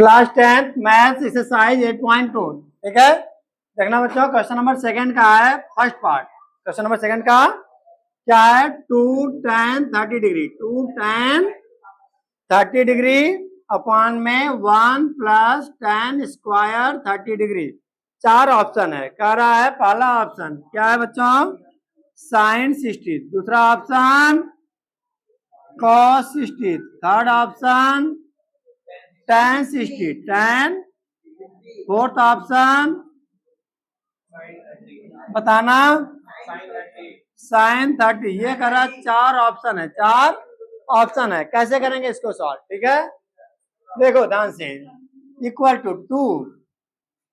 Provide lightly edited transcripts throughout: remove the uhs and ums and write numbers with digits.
Class 10th maths exercise 8.2। ठीक है, देखना बच्चों, क्वेश्चन नंबर सेकंड का है first part. Question number second का क्या है? 2 tan 30 degree, 2 tan 30 degree upon में 1 प्लस tan स्क्वायर 30 डिग्री। चार ऑप्शन है, कह रहा है पहला ऑप्शन क्या है बच्चों? साइन 60, दूसरा option cos 60, third option tan 60, tan, fourth option बताना sin 30। ये कह रहा है चार ऑप्शन है, चार ऑप्शन है। कैसे करेंगे इसको सॉल्व? ठीक है, देखो ध्यान से, इक्वल टू 2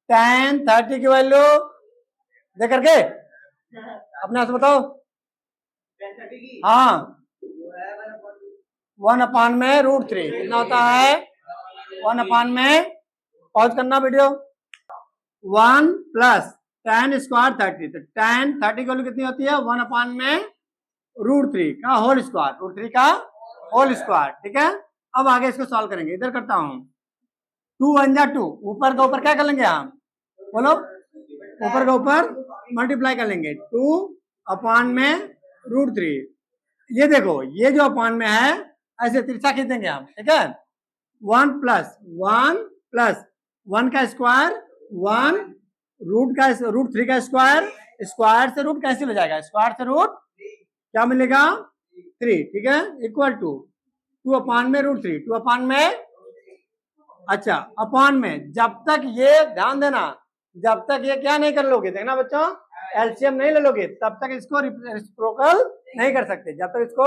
tan 30 की वैल्यू दे करके अपने से बताओ। हाँ, 1 में √3 कितना होता है? 1 में, पॉज करना वीडियो, 1 प्लस tan स्क्वायर 30, तो tan 30 की वैल्यू कितनी होती है? 1 में √3 का होल स्क्वायर, √3 का होल स्क्वायर। ठीक है, अब आगे इसको सॉल्व करेंगे। इधर करता हूं, 2 1 जा 2, ऊपर का ऊपर क्या कर लेंगे हम? बोलो, ऊपर का ऊपर मल्टीप्लाई कर लेंगे, 2 में √3। ये देखो, ये जो अपान में है ऐसे तिरछा खींच देंगे हम। ठीक है, 1 प्लस 1 का स्क्वायर, 1 √3 का स्क्वायर, स्क्वायर से रूट कैंसिल हो जाएगा, स्क्वायर से रूट क्या मिलेगा? 3। ठीक है, इक्वल टू 2 में √3, 2 में, अच्छा अपान में, जब तक ये ध्यान देना, जब तक ये क्या नहीं कर लोगे, देखना बच्चों, एलसीएम नहीं ले लोगे तब तक इसको रेसिप्रोकल नहीं कर सकते। जब तक इसको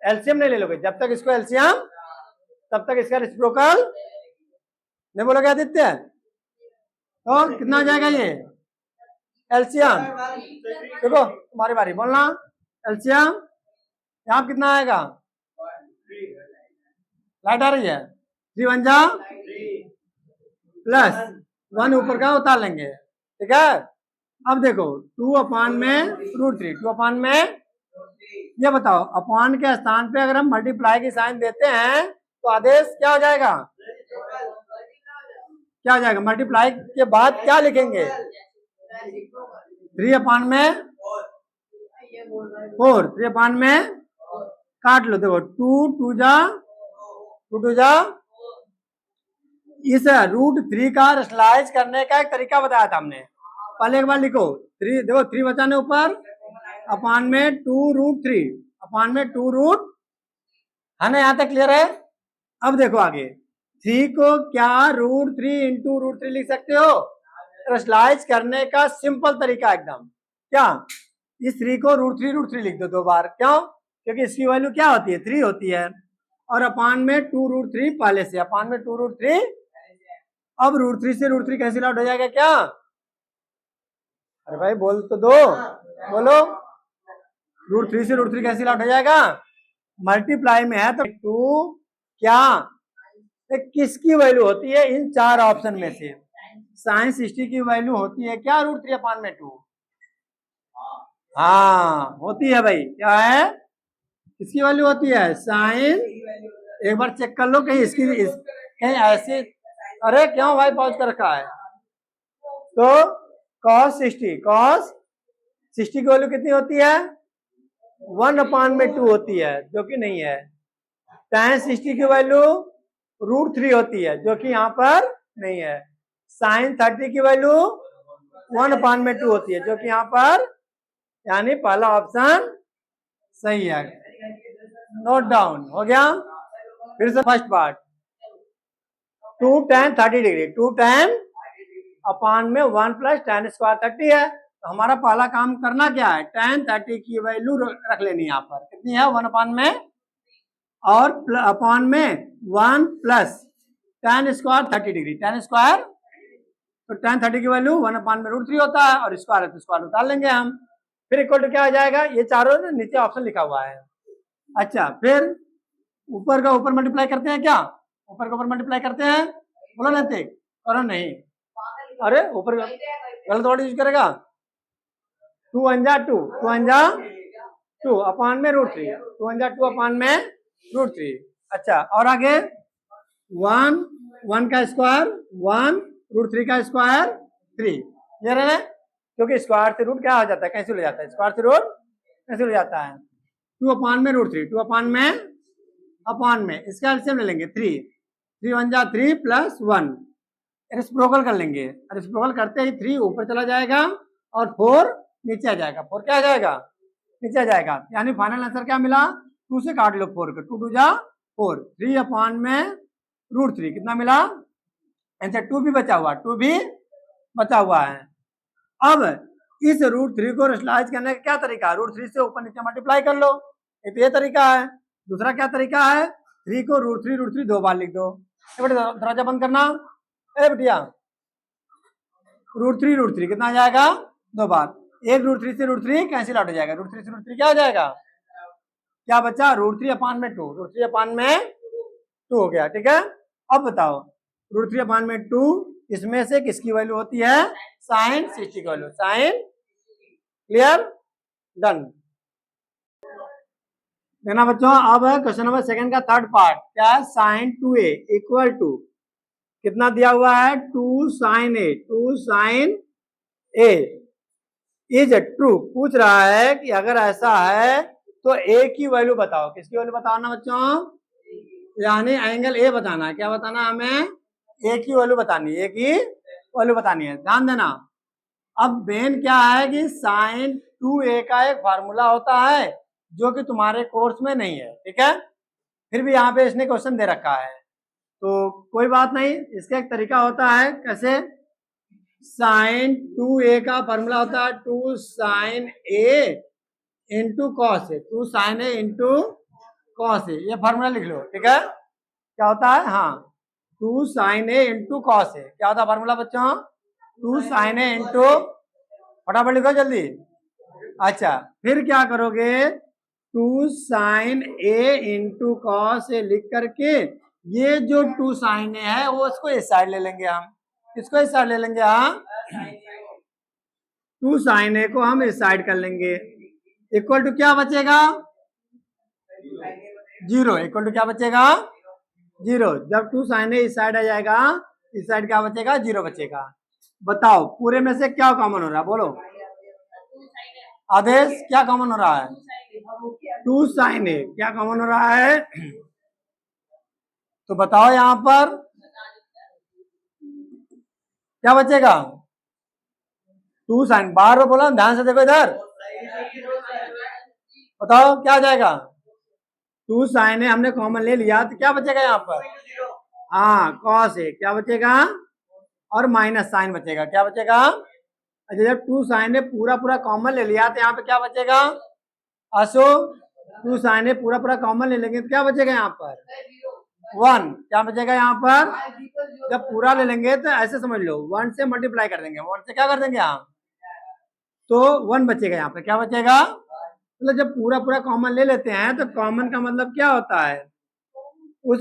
एलसीएम नहीं ले लोगे, जब तक इसको एलसीएम, तब तक इसका रेसिप्रोकल नहीं बोलोगे आदित्य। तो कितना आ जाएगा ये एलसीएम? देखो तुम्हारी बारी बोलना, एलसीएम यहाँ कितना आएगा? लाइट आ रही है, 3 1 जा प्लस 1 ऊपर का उतार लेंगे। ठीक है, अब देखो 2 में √3, 2 में, ये बताओ अपान के स्थान पे अगर हम मल्टीप्लाई की साइन देते हैं तो आदेश क्या हो जाएगा? क्या हो जाएगा? मल्टीप्लाई के बाद क्या लिखेंगे? 3 में 4, 3 में काट लो। देखो 2 2 जा, इस √3 का रेशनलाइज करने का एक तरीका बताया था हमने। पहले एक बार लिखो 3, देखो 3 बचाने ऊपर, अपान में 2√3, अपान में 2 है ना, यहां तक क्लियर है? अब देखो आगे, 3 को क्या √3 इंटू √3 लिख सकते हो? रेशनलाइज करने का सिंपल तरीका एकदम, क्या इस 3 को √3 लिख दो 2 बार। क्यों? क्योंकि इसकी वैल्यू क्या होती है? 3 होती है, और अपान में 2√3 पहले से, अपान में 2√3, अब √3 से √3 कैंसिल आउट हो जाएगा क्या? अरे भाई बोल तो दो, बोलो, √3 से √3 कैंसिल आउट हो जाएगा। मल्टीप्लाई में है तो 2 क्या, किसकी वैल्यू होती है इन चार ऑप्शन में से? साइन 60 की वैल्यू होती है क्या? √3 में 2। हाँ होती है भाई, क्या है, किसकी वैल्यू होती है? साइन, एक बार चेक कर लो कहीं इसकी कहीं ऐसे, अरे क्यों भाई पॉज कर रखा है? तो cos 60 की वैल्यू कितनी होती है? 1 में 2 होती है, जो कि नहीं है। tan 60 की वैल्यू √3 होती है, जो कि यहाँ पर नहीं है। sin 30 की वैल्यू 1 में 2 होती है, जो कि यहाँ पर, यानी पहला ऑप्शन सही है। नोट डाउन हो गया। फिर से first part, 2 tan 30 degree, 2 tan में 1 प्लस tan स्क्वायर 30 है। तो हमारा पहला काम करना क्या है? tan 30 की वैल्यू रख लेनी है यहाँ पर, कितनी है? 1 में, और अपान में 1 plus tan square 30 degree, tan square, तो tan 30 की वैल्यू 1 में √3 होता है, और स्क्वायर है तो स्क्वायर उतार लेंगे हम। फिर इक्वल टू क्या हो जाएगा? ये चारों नीचे ऑप्शन लिखा हुआ है। अच्छा, फिर ऊपर का ऊपर मल्टीप्लाई करते हैं क्या? ऊपर का ऊपर मल्टीप्लाई करते हैं, बोलो नैतिक, करो नहीं, अरे ऊपर गलत वर्ड यूज करेगा। 2 1 जा 2, 2 1 जा 2 अपान में √3, 2 1 जा 2 अपान में √3। अच्छा, और आगे 1 1 का स्क्वायर 1, √3 का स्क्वायर 3। क्लियर है ना? क्योंकि स्क्वायर से रूट क्या हो जाता है, कैंसिल हो जाता है, स्क्वायर से रूट कैंसिल हो जाता है। 2/√3, 2/में इसका एलसीएम ले लेंगे 3, 3 1 जा 3 प्लस 1, रेसिप्रोकल कर लेंगे। रेसिप्रोकल करते ही 3 ऊपर चला जाएगा और 4 नीचे आ जाएगा। 4 क्या आ जाएगा, नीचे आ जाएगा। यानी फाइनल आंसर क्या मिला, 2 से काट लो 4 को, 2 2 जा 4, 3/√3 कितना मिला आंसर, 2 भी बचा हुआ, 2 भी बचा हुआ है। अब इस √3 को रेशनलाइज करने का क्या तरीका है, √3 से ऊपर नीचे मल्टीप्लाई कर लो, एक तो ये तरीका है। दूसरा क्या तरीका है, 3 को √3 2 बार लिख दो। बेटा दरवाजा बंद करना, ए बेटिया, √3 कितना आ जाएगा 2 बार, एक √3 से √3 कैंसिल आउट हो जाएगा, √3 से √3 क्या हो जाएगा, क्या बचा, √3/2, √3/2 हो गया। ठीक है, अब बताओ √3/2 इसमें से किसकी वैल्यू होती है, sin 60 की वैल्यू, sin। Clear, done. देखना बच्चों, अब क्वेश्चन नंबर 2 का थर्ड पार्ट क्या है, sin 2a इक्वल टू कितना दिया हुआ है, 2 sin a इज ट्रू। पूछ रहा है कि अगर ऐसा है तो a की वैल्यू बताओ, किसकी वैल्यू बताओ ना बच्चों, यानी एंगल a बताना है। क्या बताना है हमें, a की वैल्यू बतानी है, a की वैल्यू बतानी है। ध्यान देना, अब मेन क्या है कि sin 2a का एक फार्मूला होता है जो कि तुम्हारे कोर्स में नहीं है। ठीक है, फिर भी यहाँ पे इसने क्वेश्चन दे रखा है, तो कोई बात नहीं, इसका एक तरीका होता है। कैसे, sin 2a का फार्मूला होता है 2 sin a into cos a, 2 sin a into cos a, ये फार्मूला लिख लो। ठीक है, क्या होता है, हाँ 2 sin a इंटू कॉस ए, क्या होता है फार्मूला बच्चों, 2 sin a इंटू, फटाफट लिखो जल्दी। अच्छा, फिर क्या करोगे, 2 sin a इंटू कॉस ए लिख करके ये जो 2 sin a है वो उसको इस साइड ले लेंगे हम, इसको इस साइड ले लेंगे हम, 2 sin a को हम इस साइड कर लेंगे। इक्वल टू क्या बचेगा, 0, इक्वल टू क्या बचेगा, 0। जब 2 sin a इस साइड आ जाएगा, इस साइड क्या बचेगा, 0 बचेगा। बताओ पूरे में से क्या कॉमन हो रहा है, बोलो आदेश, क्या कॉमन हो रहा है, 2 sin a क्या कॉमन हो रहा है, तो बताओ यहां पर क्या बचेगा, 2 sin, बार बोला ध्यान से देखो इधर, बताओ क्या आ जाएगा, 2 sin a हमने कॉमन ले लिया तो क्या बचेगा यहाँ पर, हाँ cos a, क्या बचेगा, और माइनस साइन बचेगा, क्या बचेगा। अच्छा, जब 2 sin a पूरा कॉमन ले लिया तो यहाँ पे क्या बचेगा, आशो 2 sin a पूरा कॉमन ले लेंगे तो क्या बचेगा यहाँ पर, 1, क्या बचेगा यहाँ पर, जब पूरा ले लेंगे तो ऐसे समझ लो 1 से मल्टीप्लाई कर देंगे, 1 से क्या कर देंगे हम, तो 1 बचेगा यहाँ पे, क्या बचेगा, मतलब जब पूरा कॉमन ले लेते हैं तो कॉमन का मतलब क्या होता है, उस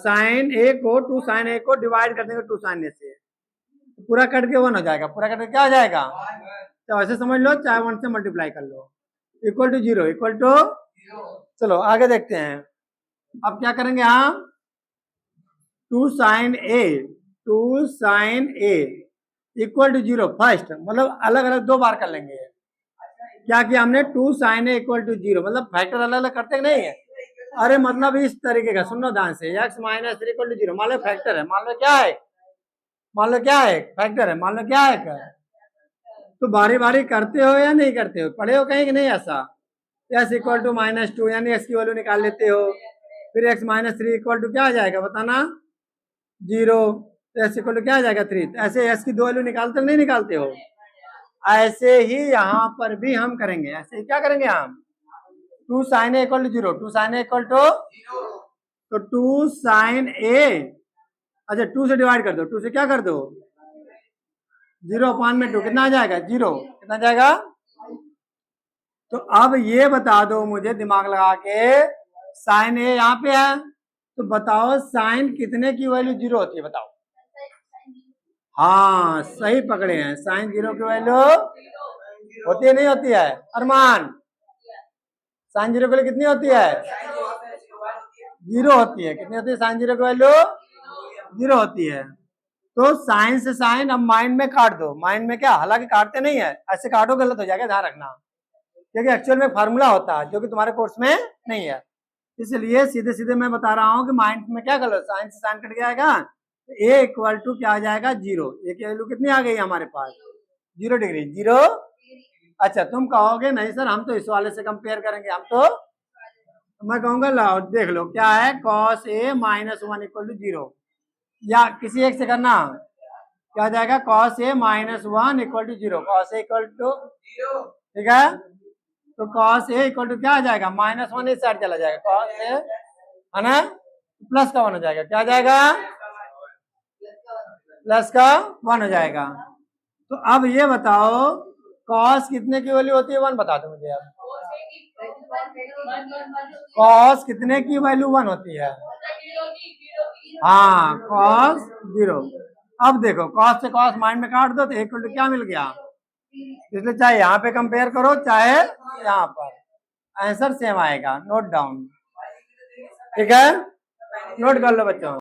sin a को 2 sin a को डिवाइड कर देंगे 2 sin a से, पूरा कट के 1 हो जाएगा, पूरा कट के क्या हो जाएगा, तो ऐसे समझ लो, चाहे 1 से मल्टीप्लाई कर लो, इक्वल टू 0, इक्वल टू, चलो आगे देखते हैं। अब क्या करेंगे हम, 2 sin a equal to 0 first, मतलब अलग अलग 2 बार कर लेंगे। क्या किया हमने, 2 sin a इक्वल टू 0, मतलब फैक्टर अलग अलग करते नहीं है, अरे मतलब इस तरीके का, सुनो ध्यान से, x माइनस 3 इक्वल टू 0, मान लो फैक्टर है, मान लो क्या है, मान लो क्या है, फैक्टर है, मान लो क्या है, तो बारी बारी करते हो या नहीं करते हो, पढ़े हो कहीं कि नहीं ऐसा, x इक्वल टू -2 यानी x की वैल्यू निकाल लेते हो, फिर x माइनस 3 इक्वल टू क्या आ जाएगा बताना, 0, तो x इक्वल टू क्या आ जाएगा 3, तो ऐसे x की 2 वैल्यू निकालते नहीं निकालते हो, ऐसे ही यहाँ पर भी हम करेंगे, ऐसे ही क्या करेंगे हम, 2 sin a equal to 0, 2 sin a equal to, तो 2 sin a, अच्छा 2 से डिवाइड कर दो, 2 से क्या कर दो, 0/2 कितना आ जाएगा, 0, कितना आ जाएगा। तो अब ये बता दो मुझे दिमाग लगा के, साइन ए यहाँ पे है तो बताओ साइन कितने की वैल्यू 0 होती है, बताओ, हाँ सही पकड़े हैं, साइन 0 की वैल्यू होती है नहीं होती है, अरमान साइन 0 की वैल्यू कितनी होती है, 0 होती है, कितनी होती है साइन 0 की वैल्यू, जीरो होती है। तो साइन से साइन अब माइंड में काट दो, माइंड में क्या, हालांकि काटते नहीं है, ऐसे काटो गलत हो जाएगा, ध्यान रखना, क्योंकि एक्चुअल में फार्मूला होता है जो कि तुम्हारे कोर्स में नहीं है। इसलिए सीधे सीधे मैं बता रहा हूँ कि माइंड में क्या करो, साइन से साइन कट जाएगा, ए इक्वल टू क्या आ जाएगा, जीरो। ए की वैल्यू कितनी आ गई हमारे पास, 0 डिग्री, जीरो। अच्छा तुम कहोगे नहीं सर हम तो इस वाले से कंपेयर करेंगे, हम तो मैं कहूंगा लाओ देख लो क्या है, cos A minus 1 equal to 0, या किसी एक से करना, क्या आ जाएगा, cos A minus 1 equal to 0, cos A equal to 0, ठीक है। तो कॉस ए इक्वल टू क्या आ जाएगा, -1 इस साइड चला जाएगा, कॉस ए है ना, प्लस का 1 हो जाएगा, क्या आ जाएगा, प्लस का 1 हो जाएगा। तो अब ये बताओ कॉस कितने की वैल्यू होती है, 1 बता दो मुझे अब, कॉस कितने की वैल्यू 1 होती है, हाँ कॉस 0। अब देखो कॉस से कॉस माइंड में काट दो तो इक्वल टू क्या मिल गया, इसलिए चाहे यहाँ पे कंपेयर करो चाहे यहाँ पर, आंसर सेम आएगा, नोट डाउन, ठीक है, नोट कर लो बच्चों।